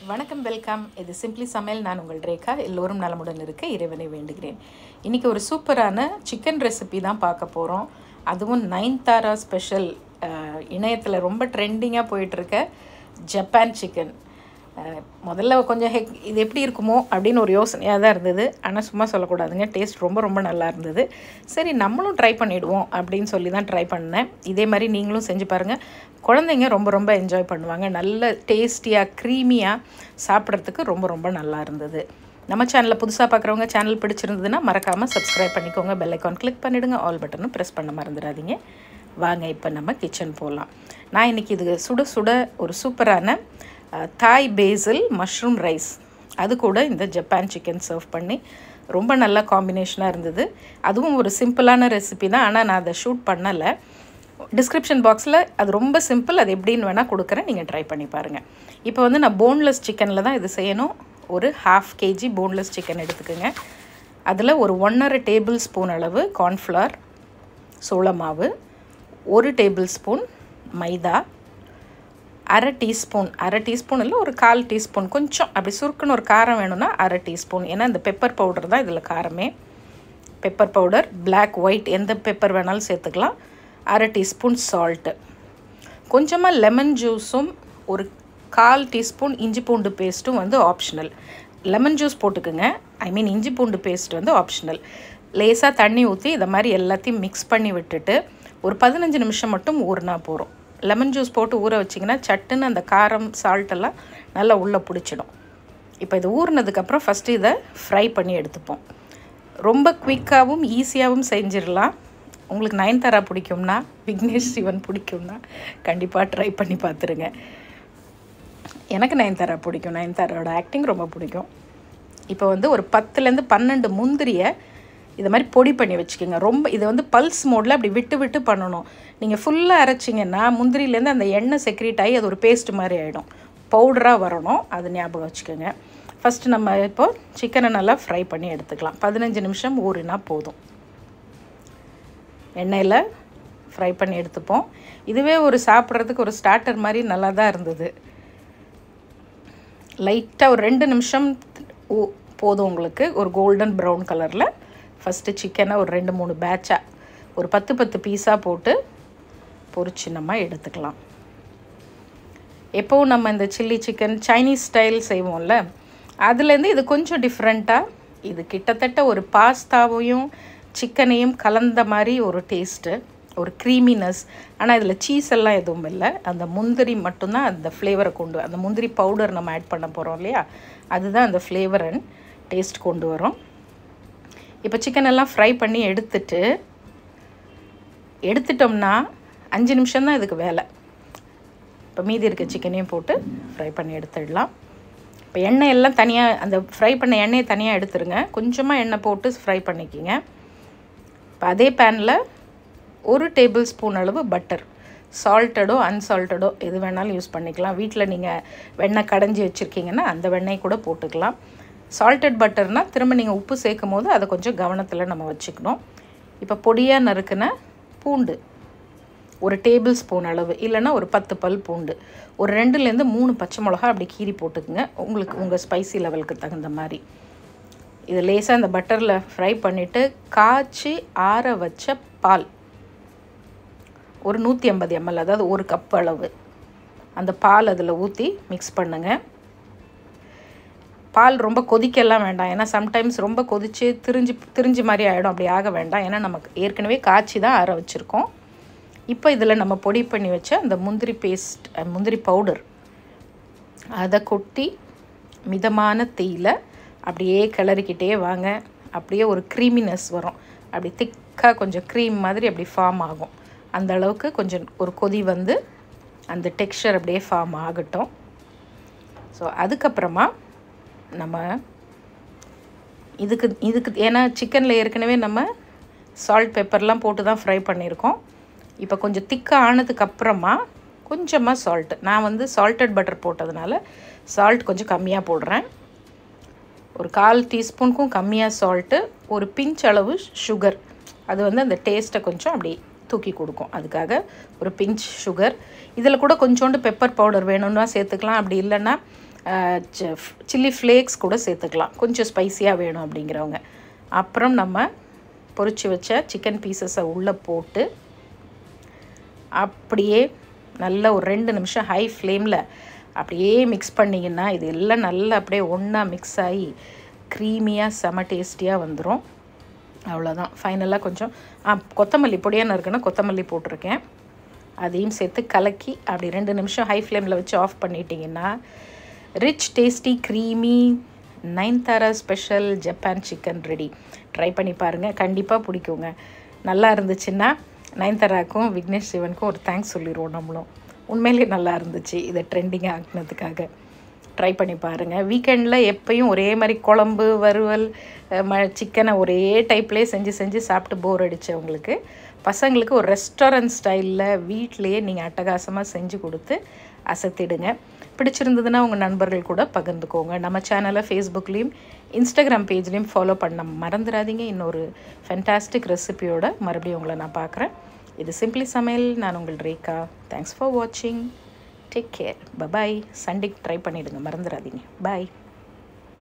வணக்கம் வெல்கம். இது சிம்பிளி சமையல். நான் உங்கள் ரேகா. எல்லோரும் நலமுடன் இருக்க இறைவனை வேண்டுகிறேன். இன்றைக்கி ஒரு சூப்பரான சிக்கன் ரெசிபி தான் பார்க்க போகிறோம். அதுவும் நயன்தாரா ஸ்பெஷல், இணையத்தில் ரொம்ப ட்ரெண்டிங்காக போயிட்டுருக்க ஜப்பான் சிக்கன். முதல்ல கொஞ்சம் இது எப்படி இருக்குமோ அப்படின்னு ஒரு யோசனையாக தான் இருந்தது. ஆனால் சும்மா சொல்லக்கூடாதுங்க, டேஸ்ட் ரொம்ப ரொம்ப நல்லா இருந்தது. சரி, நம்மளும் ட்ரை பண்ணிவிடுவோம் அப்படின்னு சொல்லி தான் ட்ரை பண்ணேன். இதே மாதிரி நீங்களும் செஞ்சு பாருங்கள். குழந்தைங்க ரொம்ப ரொம்ப என்ஜாய் பண்ணுவாங்க. நல்ல டேஸ்டியாக க்ரீமியாக சாப்பிட்றதுக்கு ரொம்ப ரொம்ப நல்லா இருந்தது. நம்ம சேனலில் புதுசாக பார்க்குறவங்க சேனல் பிடிச்சிருந்ததுன்னா மறக்காமல் சப்ஸ்கிரைப் பண்ணிக்கோங்க. பெல் ஐக்கான் கிளிக் பண்ணிவிடுங்க. ஆல் பட்டனும் ப்ரெஸ் பண்ண மறந்துடாதீங்க. வாங்க இப்போ நம்ம கிச்சன் போகலாம். நான் இன்றைக்கி இது சுட சுட ஒரு சூப்பரான தாய் பேசில் மஷ்ரூம் ரைஸ், அது கூட இந்த ஜப்பான் சிக்கன் சர்வ் பண்ணி ரொம்ப நல்ல காம்பினேஷனாக இருந்தது. அதுவும் ஒரு சிம்பிளான ரெசிபி தான், ஆனால் நான் அதை ஷூட் பண்ணலை. டிஸ்கிரிப்ஷன் பாக்ஸில் அது ரொம்ப சிம்பிள், அது எப்படின்னு வேணால் கொடுக்குறேன், நீங்கள் ட்ரை பண்ணி பாருங்கள். இப்போ வந்து நான் போன்லெஸ் சிக்கனில் தான் இது செய்யணும். ஒரு 1/2 kg போன்லெஸ் சிக்கன் எடுத்துக்கோங்க. அதில் ஒரு 1.5 டேபிள் ஸ்பூன் அளவு கார்ன்ஃப்ளவர் சோள மாவு, 1 டேபிள் ஸ்பூன் மைதா, அரை டீஸ்பூன் இல்லை ஒரு 1/4 டீஸ்பூன், கொஞ்சம் அப்படி சுருக்குன்னு ஒரு காரம் வேணும்னா அரை டீஸ்பூன். ஏன்னா இந்த பெப்பர் பவுடர் தான் இதில் காரமே. பெப்பர் பவுடர், பிளாக், ஒயிட் எந்த பெப்பர் வேணாலும் சேர்த்துக்கலாம். அரை டீஸ்பூன் சால்ட்டு, கொஞ்சமாக லெமன் ஜூஸும், ஒரு 1/4 டீஸ்பூன் இஞ்சி பூண்டு பேஸ்ட்டும் வந்து ஆப்ஷனல். லெமன் ஜூஸ் போட்டுக்குங்க, இஞ்சி பூண்டு பேஸ்ட் வந்து ஆப்ஷனல். லேசாக தண்ணி ஊற்றி இதை மாதிரி எல்லாத்தையும் மிக்ஸ் பண்ணி விட்டுட்டு ஒரு 15 நிமிஷம் மட்டும் ஊறினா போகிறோம். லெமன் ஜூஸ் போட்டு ஊற வச்சிங்கன்னா சட்டுன்னு அந்த காரம் சால்ட்டெல்லாம் நல்லா உள்ளே பிடிச்சிடும். இப்போ இது ஊறினதுக்கப்புறம் ஃபஸ்ட்டு இதை ஃப்ரை பண்ணி எடுத்துப்போம். ரொம்ப குயிக்காகவும் ஈஸியாகவும் செஞ்சிடலாம். உங்களுக்கு நயன்தாரா பிடிக்கும்னா, விக்னேஷ் சிவன் பிடிக்கும்னா கண்டிப்பாக ட்ரை பண்ணி பார்த்துருங்க. எனக்கு நயன்தாரா பிடிக்கும், நயன்தாராவோட ஆக்டிங் ரொம்ப பிடிக்கும். இப்போ வந்து ஒரு 10லேருந்து 12 முந்திரியை இதை மாதிரி பொடி பண்ணி வச்சுக்கோங்க. ரொம்ப இதை வந்து பல்ஸ் மோடில் அப்படி விட்டு விட்டு பண்ணணும். நீங்கள் ஃபுல்லாக அரைச்சிங்கன்னா முந்திரிலேருந்து அந்த எண்ணெய் செக்ரேட் ஆகி அது ஒரு பேஸ்ட் மாதிரி ஆகிடும். பவுடராக வரணும், அது ஞாபகம் வச்சுக்கோங்க. ஃபஸ்ட்டு நம்ம இப்போது சிக்கனை நல்லா ஃப்ரை பண்ணி எடுத்துக்கலாம். 15 நிமிஷம் ஊறினா போதும். எண்ணெயில் ஃப்ரை பண்ணி எடுத்துப்போம். இதுவே ஒரு சாப்பிட்றதுக்கு ஒரு ஸ்டார்டர் மாதிரி நல்லா தான் இருந்தது. லைட்டாக ஒரு 2 நிமிஷம் போதும் உங்களுக்கு. ஒரு கோல்டன் ப்ரௌன் கலரில் ஃபஸ்ட்டு சிக்கனை ஒரு 2-3 பேட்சாக ஒரு 10 பீஸாக போட்டு பொரிச்சு நம்ம எடுத்துக்கலாம். எப்போவும் நம்ம இந்த சில்லி சிக்கன் சைனீஸ் ஸ்டைல் செய்வோம்ல, அதுலேருந்து இது கொஞ்சம் டிஃப்ரெண்ட்டாக, இது கிட்டத்தட்ட ஒரு பாஸ்தாவையும் சிக்கனையும் கலந்த மாதிரி ஒரு டேஸ்ட்டு, ஒரு க்ரீமினஸ். ஆனால் இதில் சீஸ் எல்லாம் எதுவும் இல்லை, அந்த முந்திரி மட்டும்தான் அந்த ஃப்ளேவரை கொண்டு, அந்த முந்திரி பவுடர் நம்ம ஆட் பண்ண போகிறோம் இல்லையா, அதுதான் அந்த ஃப்ளேவர் அண்ட் டேஸ்ட் கொண்டு வரும். இப்போ சிக்கன் எல்லாம் ஃப்ரை பண்ணி எடுத்துட்டோம்னா 5 நிமிஷம் தான் இதுக்கு வேலை. இப்போ மீதி இருக்க சிக்கனையும் போட்டு ஃப்ரை பண்ணி எடுத்துடலாம். இப்போ எண்ணெய் எல்லாம் தனியாக, அந்த ஃப்ரை பண்ண எண்ணெயை தனியாக எடுத்துருங்க. கொஞ்சமாக எண்ணெய் போட்டு ஃப்ரை பண்ணிக்கிங்க. இப்போ அதே பேனில் 1 டேபிள் ஸ்பூன் அளவு பட்டர், சால்ட்டடோ அன்சால்ட்டடோ எது வேணாலும் யூஸ் பண்ணிக்கலாம். வீட்டில் நீங்கள் வெண்ணெய் கடைஞ்சி வச்சுருக்கீங்கன்னா அந்த வெண்ணெய் கூட போட்டுக்கலாம். சால்ட்டட் பட்டர்னால் திரும்ப நீங்கள் உப்பு சேர்க்கும் போது அதை கொஞ்சம் கவனத்தில் நம்ம வச்சுக்கணும். இப்போ பொடியாக நறுக்கின பூண்டு 1 டேபிள் ஸ்பூன் அளவு, இல்லைன்னா ஒரு 10 பல் பூண்டு, ஒரு 2லேருந்து 3 பச்சை மிளகா அப்படி கீறி போட்டுக்குங்க, உங்களுக்கு உங்கள் ஸ்பைசி லெவலுக்கு தகுந்த மாதிரி. இது லேசாக இந்த பட்டரில் ஃப்ரை பண்ணிவிட்டு காய்ச்சி ஆற வச்ச பால் ஒரு 150 ml, அதாவது 1 கப் அளவு, அந்த பால் அதில் ஊற்றி மிக்ஸ் பண்ணுங்கள். பால் ரொம்ப கொதிக்கலாம் வேண்டாம், ஏன்னா சம்டைம்ஸ் ரொம்ப கொதித்து திரிஞ்சு மாதிரி ஆகிடும். அப்படி ஆக வேண்டாம், ஏன்னா நமக்கு ஏற்கனவே காய்ச்சி தான் ஆற வச்சுருக்கோம். இப்போ இதில் நம்ம பொடி பண்ணி வச்ச அந்த முந்திரி பேஸ்ட், முந்திரி பவுடர், அதை கொட்டி மிதமான தீயில் அப்படியே கிளறிக்கிட்டே வாங்க. அப்படியே ஒரு க்ரீமினஸ் வரும், அப்படி திக்காக கொஞ்சம் க்ரீம் மாதிரி அப்படி ஃபார்ம் ஆகும். அந்த அளவுக்கு கொஞ்சம் ஒரு கொதி வந்து அந்த டெக்ஸ்சர் அப்படியே ஃபார்ம் ஆகட்டும். ஸோ அதுக்கப்புறமா நம்ம இதுக்கு ஏன்னா சிக்கனில் ஏற்கனவே நம்ம சால்ட் பெப்பர்லாம் போட்டு தான் ஃப்ரை பண்ணியிருக்கோம். இப்போ கொஞ்சம் திக்காக ஆனதுக்கப்புறமா கொஞ்சமாக சால்ட்டு, நான் வந்து சால்ட்டட் பட்டர் போட்டதுனால சால்ட் கொஞ்சம் கம்மியாக போடுறேன். ஒரு 1/4 டீஸ்பூனுக்கும் கம்மியாக சால்ட்டு, ஒரு பிஞ்ச் அளவு சுகர், அது வந்து அந்த டேஸ்ட்டை கொஞ்சம் அப்படி தூக்கி கொடுக்கும். அதுக்காக ஒரு பிஞ்ச் சுகர். இதில் கூட கொஞ்சோண்டு பெப்பர் பவுடர் வேணும்னா சேர்த்துக்கலாம். அப்படி இல்லைன்னா சில்லி ஃப்ளேக்ஸ் கூட சேர்த்துக்கலாம், கொஞ்சம் ஸ்பைஸியாக வேணும் அப்படிங்கிறவங்க. அப்புறம் நம்ம பொரிச்சு வச்ச சிக்கன் பீசஸை உள்ளே போட்டு அப்படியே நல்லா ஒரு 2 நிமிஷம் ஹை ஃப்ளேமில் அப்படியே மிக்ஸ் பண்ணிங்கன்னா இது எல்லாம் நல்லா அப்படியே ஒன்றா மிக்ஸ் ஆகி க்ரீமியாக செம டேஸ்டியாக வந்துடும். அவ்வளோதான். ஃபைனலாக கொஞ்சம் கொத்தமல்லி பொடியாக இருக்குன்னா கொத்தமல்லி போட்டிருக்கேன், அதையும் சேர்த்து கலக்கி அப்படி 2 நிமிஷம் ஹை ஃப்ளேமில் வச்சு ஆஃப் பண்ணிட்டீங்கன்னா rich tasty creamy Nayanthara special Japan chicken ready. Try பண்ணி பாருங்கள், கண்டிப்பாக பிடிக்குங்க. நல்லா இருந்துச்சுன்னா நயன்தாராக்கும் விக்னேஷ் சிவனுக்கும் ஒரு தேங்க்ஸ் சொல்லிடுவோம் நம்மளும். உண்மையிலே நல்லா இருந்துச்சு, இதை ட்ரெண்டிங்காக ஆக்கினதுக்காக. ட்ரை பண்ணி பாருங்கள். வீக்கெண்டில் எப்பயும் ஒரே மாதிரி குழம்பு வறுவல் சிக்கனை ஒரே டைப்லேயே செஞ்சு சாப்பிட்டு போர் அடித்தவங்களுக்கு, பசங்களுக்கு ஒரு ரெஸ்டாரண்ட் ஸ்டைலில் வீட்டிலையே நீங்கள் அட்டகாசமாக செஞ்சு கொடுத்து அசத்திடுங்க. பிடிச்சிருந்ததுன்னா உங்கள் நண்பர்கள் கூட பகிர்ந்துக்கோங்க. நம்ம சேனலை ஃபேஸ்புக்லேயும் இன்ஸ்டாகிராம் பேஜ்லேயும் ஃபாலோ பண்ண மறந்துடாதீங்க. இன்னொரு ஃபென்டாஸ்டிக் ரெசிபியோட மறுபடியும் உங்களை நான் பார்க்குறேன். இது சிம்பிளி சமையல். நான் உங்கள் ரேகா. தேங்க்ஸ் ஃபார் வாட்சிங். Take care. Bye bye. Sunday try பண்ணிவிடுங்க, மறந்துடாதீங்க. பாய்.